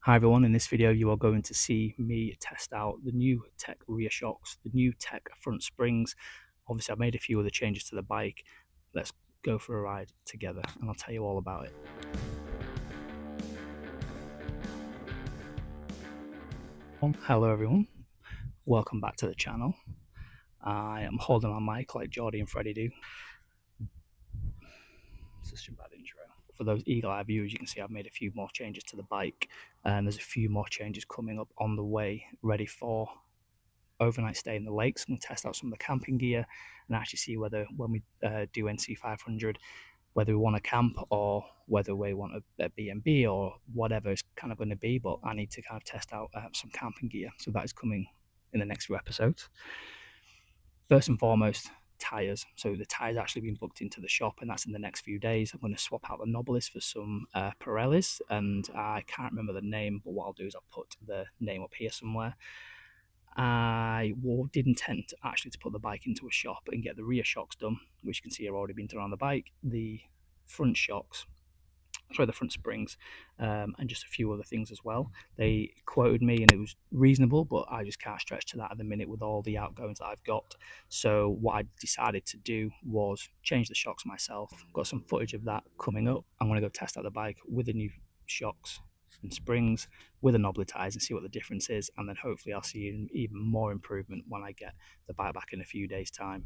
Hi everyone, in this video you are going to see me test out the new TEC rear shocks, the new TEC front springs. Obviously I've made a few other changes to the bike. Let's go for a ride together and I'll tell you all about it. Hello everyone, welcome back to the channel. I am holding my mic like Geordie and Freddie do. It's such a bad intro. For those eagle-eye viewers, you can see I've made a few more changes to the bike, and there's a few more changes coming up on the way, ready for overnight stay in the lakes. I'm going to test out some of the camping gear and actually see whether when we do NC 500, whether we want to camp or whether we want a B&B or whatever it's kind of going to be. But I need to kind of test out some camping gear, so that is coming in the next few episodes. First and foremost, tyres. So the tyres actually been booked into the shop, and that's in the next few days. I'm going to swap out the knobblers for some Pirellis, and I can't remember the name, but what I'll do is I'll put the name up here somewhere. I did intend actually to put the bike into a shop and get the rear shocks done, which you can see have already been done on the bike, the front shocks, sorry, the front springs, and just a few other things as well. They quoted me and it was reasonable, but I just can't stretch to that at the minute with all the outgoings that I've got. So what I decided to do was change the shocks myself. Got some footage of that coming up. I'm going to go test out the bike with the new shocks and springs with the knobbly tyres and see what the difference is, and then hopefully I'll see even more improvement when I get the bike back in a few days time,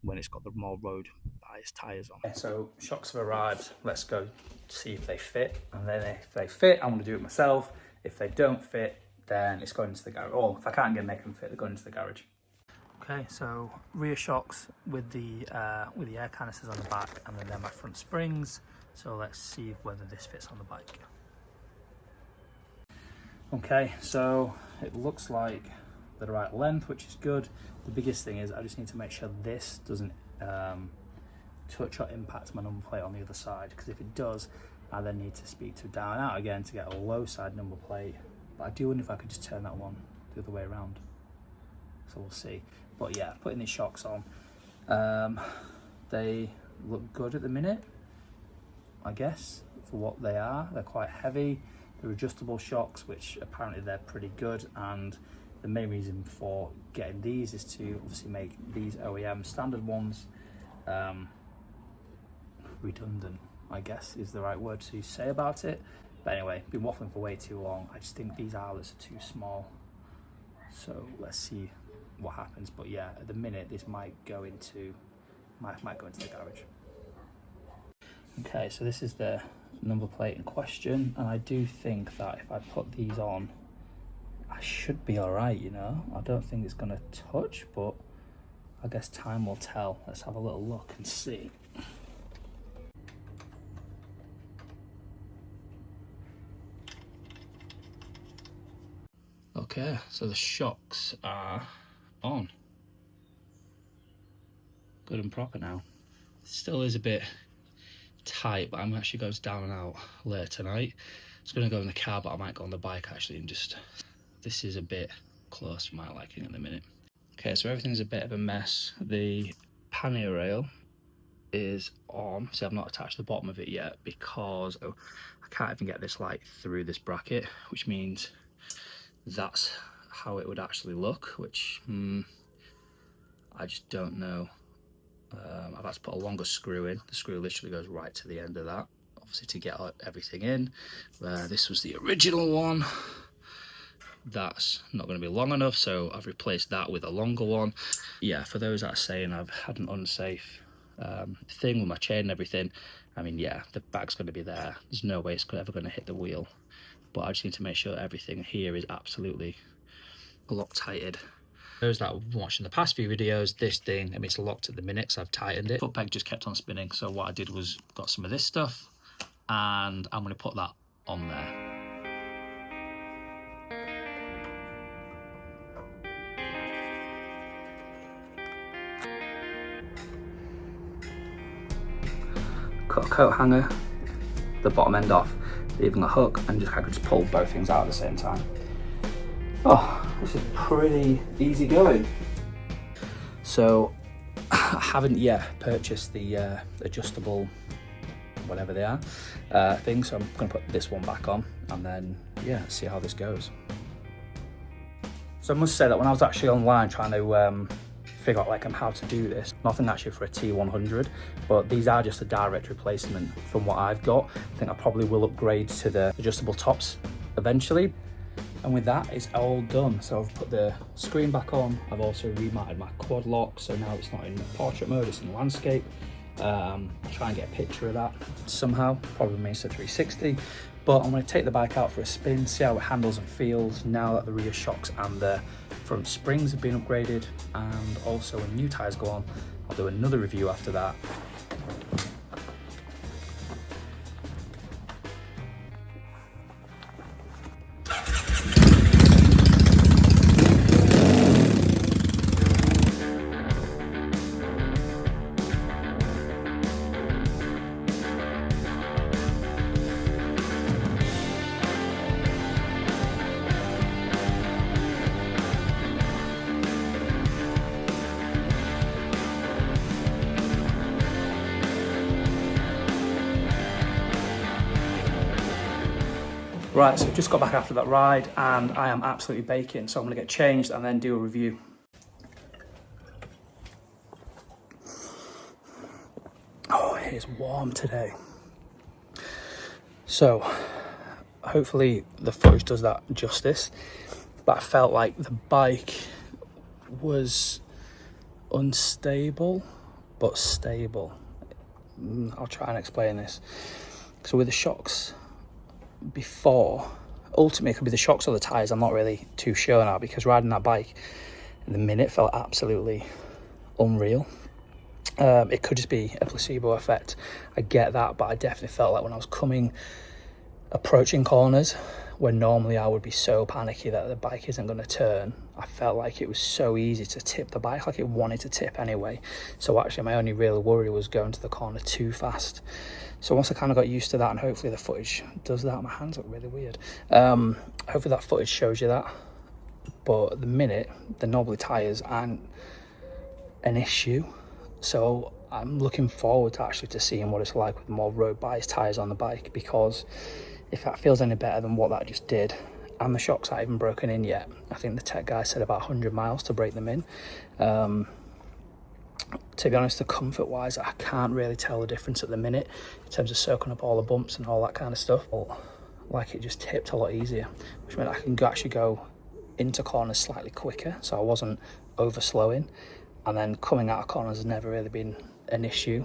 when it's got the more road biased tyres on. Okay, so shocks have arrived. Let's go see if they fit, and then if they fit I'm going to do it myself. If they don't fit, then it's going into the garage, or if I can't make them fit, they're going into the garage. Okay, so rear shocks with the air canisters on the back, and then my front springs. So let's see whether this fits on the bike. Okay, so it looks like the right length, which is good. The biggest thing is I just need to make sure this doesn't touch or impact my number plate on the other side, because if it does, I then need to speak to down and out again to get a low side number plate. But I do wonder if I could just turn that one the other way around. So we'll see. But yeah, putting these shocks on, they look good at the minute, I guess, for what they are. They're quite heavy. They're adjustable shocks, which apparently they're pretty good, and the main reason for getting these is to obviously make these OEM standard ones redundant, I guess is the right word to say about it. But anyway, been waffling for way too long. I just think these eyelets are too small, so let's see what happens. But yeah, at the minute this might go into the garage. Okay, so this is the number plate in question, and I do think that if I put these on, I should be all right, you know. I don't think it's gonna touch, but I guess time will tell. Let's have a little look and see. Okay, so the shocks are on. Good and proper now. Still is a bit tight, but I'm actually goes down and out later tonight. It's going to go in the car, but I might go on the bike actually, and just, this is a bit close to my liking at the minute. Okay, so everything's a bit of a mess. The pannier rail is on, so I've not attached the bottom of it yet because I can't even get this light through this bracket, which means that's how it would actually look, which I just don't know. I've had to put a longer screw in. The screw literally goes right to the end of that, obviously to get everything in. This was the original one. That's not going to be long enough, so I've replaced that with a longer one. Yeah, for those that are saying I've had an unsafe thing with my chain and everything, I mean, yeah, the bag's going to be there. There's no way it's ever going to hit the wheel, but I just need to make sure everything here is absolutely Loctited. Those that were watching the past few videos, this thing, I mean, it's locked at the minute because I've tightened it. Foot peg just kept on spinning, so what I did was got some of this stuff, and I'm going to put that on there. Cut a coat hanger, the bottom end off, leaving a hook, and I could just pull both things out at the same time. Oh, this is pretty easy going. So I haven't yet purchased the adjustable whatever they are, things. So I'm going to put this one back on and then, yeah, see how this goes. So I must say that when I was actually online trying to figure out like how to do this, nothing actually for a T100, but these are just a direct replacement from what I've got. I think I probably will upgrade to the adjustable tops eventually. And with that, it's all done. So I've put the screen back on. I've also remounted my quad lock, so now it's not in portrait mode, it's in landscape. I'll try and get a picture of that somehow, probably remains to 360. But I'm going to take the bike out for a spin, see how it handles and feels now that the rear shocks and the front springs have been upgraded, and also when new tyres go on, I'll do another review after that. Right, so just got back after that ride and I am absolutely baking, so I'm going to get changed and then do a review. Oh, it is warm today. So, hopefully the footage does that justice, but I felt like the bike was unstable, but stable. I'll try and explain this. So with the shocks, before, ultimately it could be the shocks or the tyres, I'm not really too sure now, because riding that bike in the minute felt absolutely unreal. It could just be a placebo effect, I get that, but I definitely felt like when I was approaching corners where normally I would be so panicky that the bike isn't going to turn, I felt like it was so easy to tip the bike, like it wanted to tip anyway. So actually my only real worry was going to the corner too fast. So once I kind of got used to that, and hopefully the footage does that, my hands look really weird. Hopefully that footage shows you that. But at the minute, the knobbly tyres aren't an issue. So I'm looking forward to actually seeing what it's like with more road biased tyres on the bike, because if that feels any better than what that just did, and the shocks aren't even broken in yet, I think the tech guy said about 100 miles to break them in. To be honest, the comfort wise, I can't really tell the difference at the minute in terms of soaking up all the bumps and all that kind of stuff. But like, it just tipped a lot easier, which meant I can actually go into corners slightly quicker, so I wasn't over slowing, and then coming out of corners has never really been an issue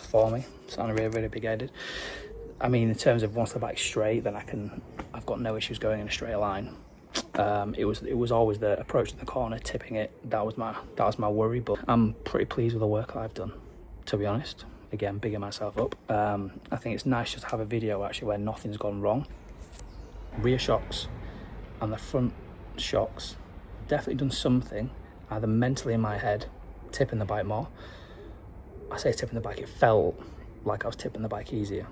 for me. So I'm really big headed. I mean, in terms of once the bike's straight, then I've got no issues going in a straight line. It was always the approach in the corner, tipping it, that was my worry, but I'm pretty pleased with the work I've done, to be honest. Again, bigging myself up. I think it's nice just to have a video actually where nothing's gone wrong. Rear shocks and the front shocks, definitely done something, either mentally in my head, tipping the bike more. I say tipping the bike, it felt like I was tipping the bike easier.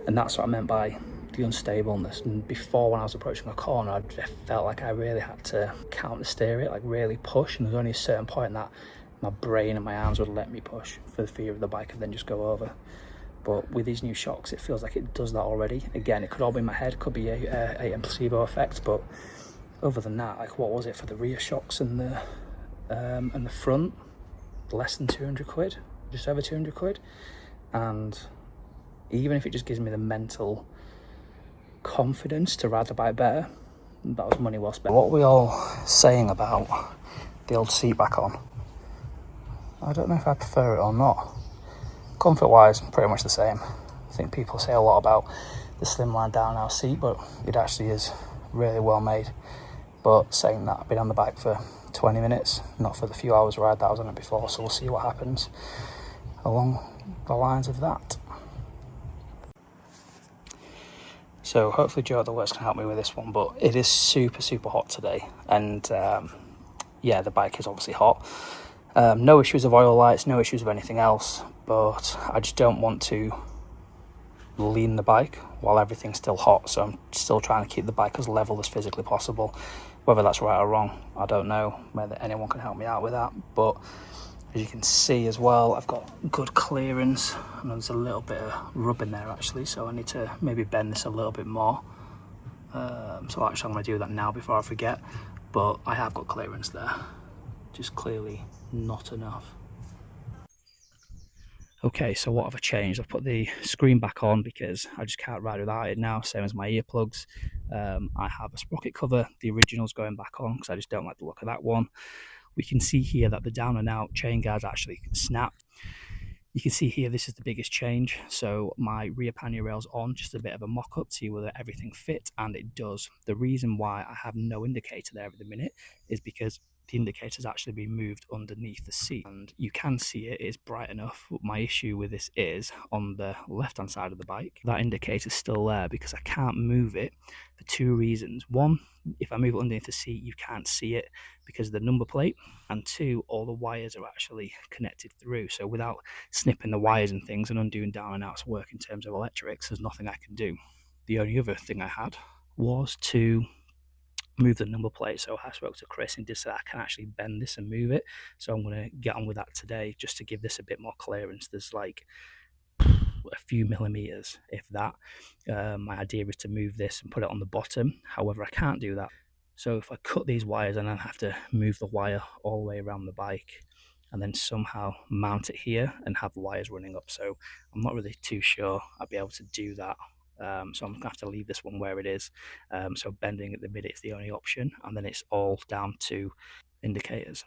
And that's what I meant by the unstableness. And before, when I was approaching a corner, I just felt like I really had to counter steer it, like really push, and there's only a certain point that my brain and my arms would let me push for the fear of the bike and then just go over. But with these new shocks, it feels like it does that already. Again, it could all be in my head, could be a placebo effect, but other than that, like, what was it for the rear shocks and the front? Less than 200 quid, just over 200 quid. And even if it just gives me the mental confidence to ride the bike better, that was money well spent. What were we all saying about the old seat back on? I don't know if I prefer it or not. Comfort wise, pretty much the same. I think people say a lot about the slimline down our seat, but it actually is really well made. But saying that, I've been on the bike for 20 minutes, not for the few hours ride that I was on it before, so we'll see what happens along the lines of that. So hopefully Joe at the works can help me with this one, but it is super hot today, and yeah, the bike is obviously hot. No issues of oil lights, no issues of anything else, but I just don't want to lean the bike while everything's still hot, so I'm still trying to keep the bike as level as physically possible. Whether that's right or wrong, I don't know, whether anyone can help me out with that, but As you can see as well, I've got good clearance, and there's a little bit of rub in there actually, so I need to maybe bend this a little bit more. So actually I'm going to do that now before I forget, but I have got clearance there, just clearly not enough. Okay, so what have I changed? I've put the screen back on because I just can't ride without it now, same as my earplugs. I have a sprocket cover, the original's going back on because I just don't like the look of that one. We can see here that the down and out chain guards actually snap. You can see here, this is the biggest change. So my rear pannier rail's on, just a bit of a mock-up to see whether everything fits, and it does. The reason why I have no indicator there at the minute is because the indicator's actually been moved underneath the seat, and you can see it is bright enough. But my issue with this is on the left-hand side of the bike, that indicator's still there because I can't move it for two reasons. One, if I move it underneath the seat, you can't see it because of the number plate, and two, all the wires are actually connected through. So without snipping the wires and things and undoing down and out's work in terms of electrics, there's nothing I can do. The only other thing I had was to move the number plate. So I spoke to Chris and did say I can actually bend this and move it. So I'm going to get on with that today just to give this a bit more clearance. There's like a few millimeters, if that. My idea is to move this and put it on the bottom. However, I can't do that. So if I cut these wires and then have to move the wire all the way around the bike and then somehow mount it here and have the wires running up. So I'm not really too sure I'll be able to do that. So I'm going to have to leave this one where it is. So bending at the minute is the only option, and then it's all down to indicators.